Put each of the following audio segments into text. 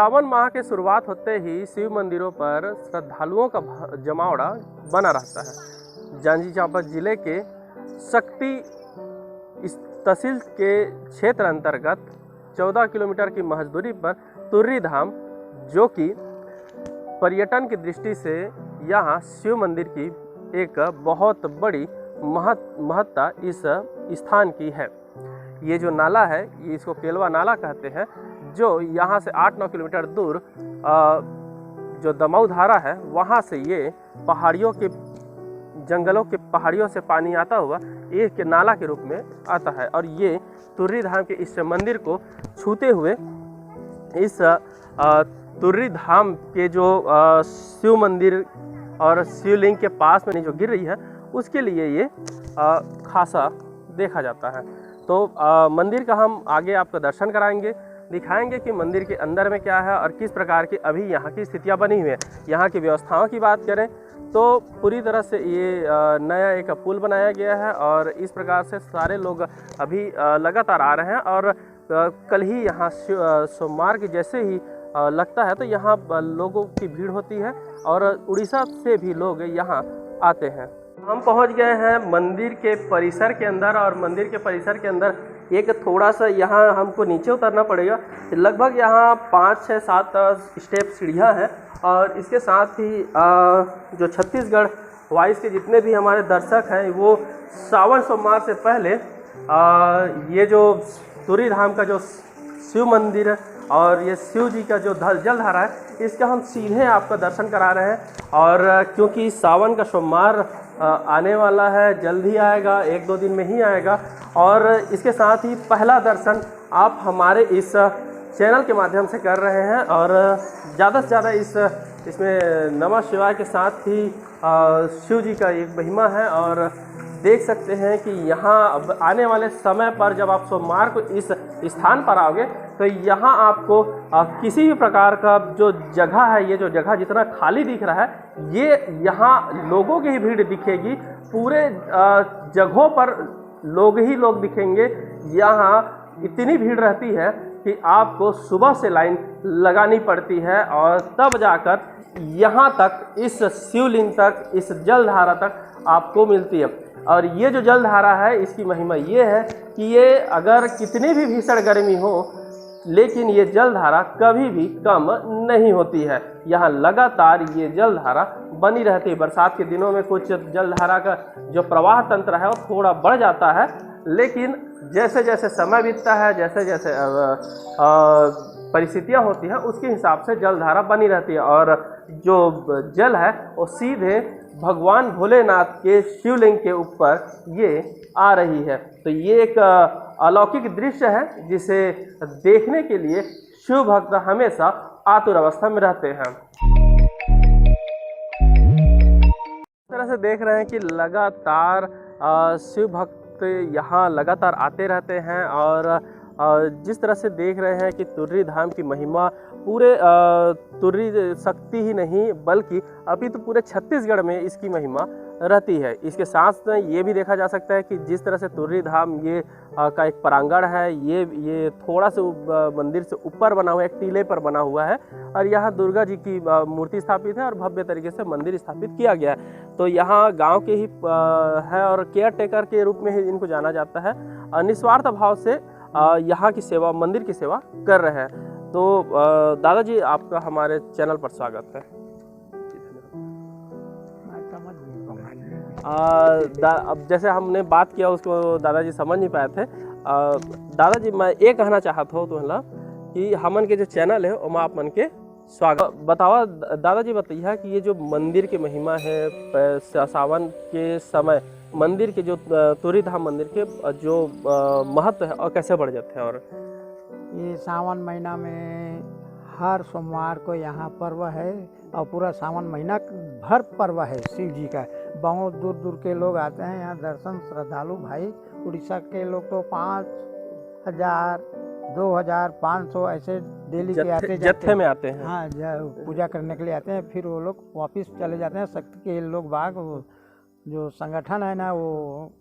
सावन माह के शुरुआत होते ही शिव मंदिरों पर श्रद्धालुओं का जमावड़ा बना रहता है। जांजगीर चांपा जिले के शक्ति इस तहसील के क्षेत्र अंतर्गत 14 किलोमीटर की महज दूरी पर तुर्री धाम, जो कि पर्यटन की दृष्टि से यहाँ शिव मंदिर की एक बहुत बड़ी महत्ता इस स्थान की है। ये जो नाला है, ये इसको केलवा नाला कहते हैं, जो यहाँ से 8-9 किलोमीटर दूर जो दमऊ धारा है, वहाँ से ये पहाड़ियों के जंगलों के पहाड़ियों से पानी आता हुआ एक नाला के रूप में आता है। और ये तुर्री धाम के इस मंदिर को छूते हुए इस तुर्री धाम के जो शिव मंदिर और शिवलिंग के पास में जो गिर रही है, उसके लिए ये खासा देखा जाता है। तो मंदिर का हम आगे आपको दर्शन कराएंगे, दिखाएंगे कि मंदिर के अंदर में क्या है और किस प्रकार की अभी यहाँ की स्थितियाँ बनी हुई हैं। यहाँ की व्यवस्थाओं की बात करें तो पूरी तरह से ये नया एक पुल बनाया गया है और इस प्रकार से सारे लोग अभी लगातार आ रहे हैं। और कल ही यहाँ सोमवार के जैसे ही लगता है तो यहाँ लोगों की भीड़ होती है और उड़ीसा से भी लोग यहाँ आते हैं। हम पहुँच गए हैं मंदिर के परिसर के अंदर और मंदिर के परिसर के अंदर एक थोड़ा सा यहाँ हमको नीचे उतरना पड़ेगा। लगभग यहाँ 5-6-7 स्टेप सीढ़ियाँ हैं और इसके साथ ही जो छत्तीसगढ़ वाइस के जितने भी हमारे दर्शक हैं, वो सावन सोमवार से पहले ये जो तुर्री धाम का जो शिव मंदिर है और ये शिव जी का जो जलधारा है, इसका हम सीधे आपका दर्शन करा रहे हैं। और क्योंकि सावन का सोमवार आने वाला है, जल्द ही आएगा, 1-2 दिन में ही आएगा, और इसके साथ ही पहला दर्शन आप हमारे इस चैनल के माध्यम से कर रहे हैं। और ज़्यादा से ज़्यादा इसमें नमः शिवाय के साथ ही शिव जी का एक महिमा है। और देख सकते हैं कि यहाँ अब आने वाले समय पर जब आप सोमवार को इस स्थान पर आओगे तो यहाँ आपको किसी भी प्रकार का जो जगह है, ये जो जगह जितना खाली दिख रहा है, ये यहाँ लोगों की ही भीड़ दिखेगी। पूरे जगहों पर लोग ही लोग दिखेंगे। यहाँ इतनी भीड़ रहती है कि आपको सुबह से लाइन लगानी पड़ती है और तब जाकर यहाँ तक, इस शिवलिंग तक, इस जलधारा तक आपको मिलती है। और ये जो जलधारा है, इसकी महिमा ये है कि ये अगर कितनी भी भीषण गर्मी हो, लेकिन ये जलधारा कभी भी कम नहीं होती है। यहाँ लगातार ये जलधारा बनी रहती है। बरसात के दिनों में कुछ जलधारा का जो प्रवाह तंत्र है वो थोड़ा बढ़ जाता है, लेकिन जैसे जैसे समय बीतता है, जैसे जैसे परिस्थितियाँ होती हैं, उसके हिसाब से जलधारा बनी रहती है। और जो जल है वो सीधे भगवान भोलेनाथ के शिवलिंग के ऊपर ये आ रही है। तो ये एक अलौकिक दृश्य है जिसे देखने के लिए शिव भक्त हमेशा आतुर अवस्था में रहते हैं। इस तरह से देख रहे हैं कि लगातार शिव भक्त यहाँ लगातार आते रहते हैं। और जिस तरह से देख रहे हैं कि तुर्री धाम की महिमा पूरे तुर्री शक्ति ही नहीं बल्कि अभी तो पूरे छत्तीसगढ़ में इसकी महिमा रहती है। इसके साथ में ये भी देखा जा सकता है कि जिस तरह से तुर्री धाम ये का एक प्रांगण है, ये थोड़ा सा मंदिर से ऊपर बना हुआ, एक टीले पर बना हुआ है और यहाँ दुर्गा जी की मूर्ति स्थापित है और भव्य तरीके से मंदिर स्थापित किया गया है। तो यहाँ गांव के ही है और केयर टेकर के रूप में ही इनको जाना जाता है। निस्वार्थ भाव से यहाँ की सेवा, मंदिर की सेवा कर रहे हैं। तो दादाजी, आपका हमारे चैनल पर स्वागत है। अब जैसे हमने बात किया उसको दादाजी समझ नहीं पाए थे। दादाजी, मैं ये कहना चाहता हूँ तुम्हें कि हमन के जो चैनल है वो आप मन के स्वागत बतावा। दादाजी बताइए कि ये जो मंदिर की महिमा है, सावन के समय मंदिर के जो तुर्री धाम मंदिर के जो महत्व है और कैसे बढ़ जाते हैं। और ये सावन महीना में हर सोमवार को यहाँ पर्व है और पूरा सावन महीना भर पर्व है शिव जी का। बहुत दूर दूर के लोग आते हैं यहाँ दर्शन, श्रद्धालु भाई। उड़ीसा के लोग तो 5,000, 2,000, 500 ऐसे डेली के आते जत्थे में आते हैं। हाँ, पूजा करने के लिए आते हैं, फिर वो लोग वापिस चले जाते हैं। शक्ति के लोग बाग जो संगठन है ना, वो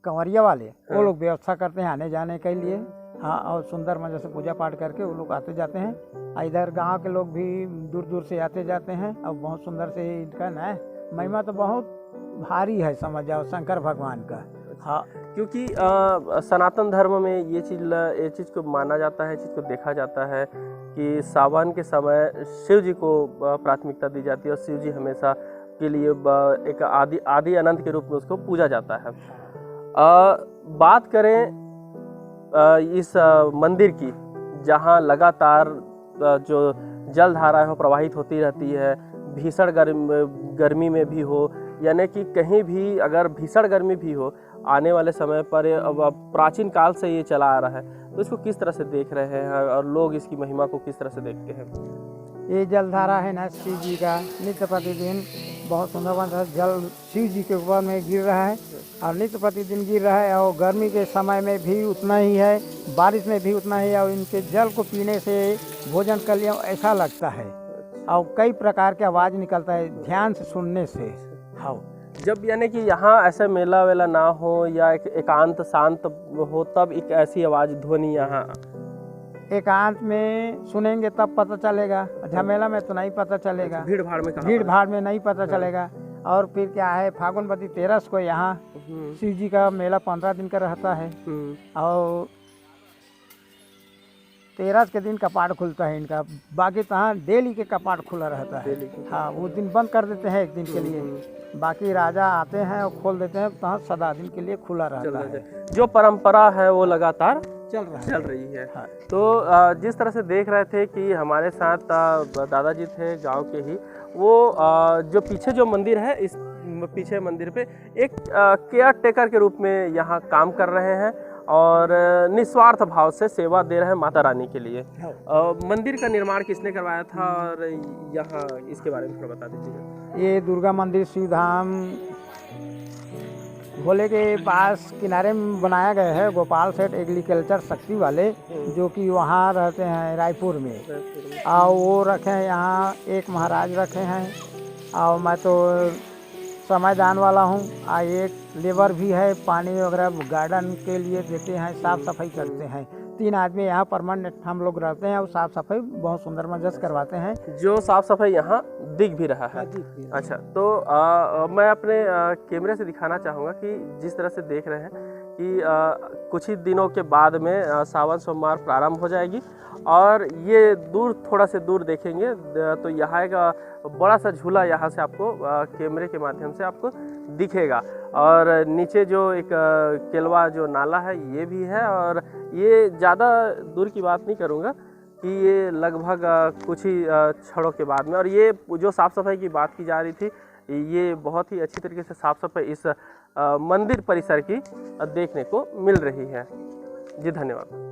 कंवरिया वाले, वो लोग व्यवस्था करते हैं आने जाने के लिए। हाँ, और सुंदर मजे से पूजा पाठ करके वो लोग आते जाते हैं। इधर गांव के लोग भी दूर दूर से आते जाते हैं और बहुत सुंदर से इनका ना महिमा तो बहुत भारी है, समझ जाओ, शंकर भगवान का। हाँ, क्योंकि सनातन धर्म में ये चीज़ को माना जाता है, चीज़ को देखा जाता है कि सावन के समय शिव जी को प्राथमिकता दी जाती है और शिव जी हमेशा के लिए एक आदि अनंत के रूप में उसको पूजा जाता है। बात करें इस मंदिर की, जहां लगातार जो जल धारा है वो प्रवाहित होती रहती है, भीषण गर्मी में भी हो, यानी कि कहीं भी अगर भीषण गर्मी भी हो, आने वाले समय पर अब प्राचीन काल से ये चला आ रहा है, तो इसको किस तरह से देख रहे हैं और लोग इसकी महिमा को किस तरह से देखते हैं? ये जलधारा है ना शिव जी का, नित्य प्रतिदिन बहुत सुंदर जल शिव जी के ऊपर में गिर रहा है और नित्य प्रतिदिन गिर रहा है। और गर्मी के समय में भी उतना ही है, बारिश में भी उतना ही है। और इनके जल को पीने से भोजन कर लिया ऐसा लगता है और कई प्रकार की आवाज़ निकलता है ध्यान से सुनने से। हाँ, जब यानी कि यहाँ ऐसा मेला वेला ना हो या एक एकांत शांत हो, तब एक ऐसी आवाज़ ध्वनि यहाँ एकांत में सुनेंगे तब पता चलेगा, झमेला में तो नहीं पता चलेगा, भीड़ भाड़ में भीड़ भाड़ में नहीं पता चलेगा। और फिर क्या है, फागुनवती 13 को यहाँ शिव जी का मेला 15 दिन का रहता है और 13 के दिन कपाट खुलता है इनका। बाकी तो हाँ डेली के कपाट खुला रहता है। हाँ, वो दिन बंद कर देते हैं एक दिन के लिए, बाकी राजा आते हैं और खोल देते हैं, तो हाँ सदा दिन के लिए खुला रहता है। जो परंपरा है वो लगातार चल रही है। हाँ। तो जिस तरह से देख रहे थे कि हमारे साथ दादाजी थे गांव के ही, वो जो पीछे जो मंदिर है, इस पीछे मंदिर पे एक केयर टेकर के रूप में यहाँ काम कर रहे हैं और निस्वार्थ भाव से सेवा दे रहे हैं माता रानी के लिए। मंदिर का निर्माण किसने करवाया था और यहाँ इसके बारे में थोड़ा बता दीजिएगा। ये दुर्गा मंदिर शिवधाम भोले के पास किनारे में बनाया गया है, गोपाल सेठ एग्रीकल्चर शक्ति वाले, जो कि वहाँ रहते हैं रायपुर में। और वो रखे हैं यहाँ, एक महाराज रखे हैं और मैं तो समयदान वाला हूँ। एक लेबर भी है, पानी वगैरह गार्डन के लिए देते हैं, साफ़ सफाई करते हैं। 3 आदमी यहाँ परमानेंट हम लोग रहते हैं और साफ़ सफाई बहुत सुंदर मजस करवाते हैं। जो साफ़ सफाई यहाँ दिख भी रहा है। अच्छा, तो मैं अपने कैमरे से दिखाना चाहूँगा कि जिस तरह से देख रहे हैं कि कुछ ही दिनों के बाद में सावन सोमवार प्रारंभ हो जाएगी और ये थोड़ा से दूर देखेंगे तो यहाँ एक बड़ा सा झूला यहाँ से आपको कैमरे के माध्यम से आपको दिखेगा। और नीचे जो एक केलवा जो नाला है ये भी है, और ये ज़्यादा दूर की बात नहीं करूँगा कि ये लगभग कुछ ही क्षणों के बाद में। और ये जो साफ़ सफाई की बात की जा रही थी, ये बहुत ही अच्छी तरीके से साफ़ सफाई इस मंदिर परिसर की देखने को मिल रही है। जी धन्यवाद।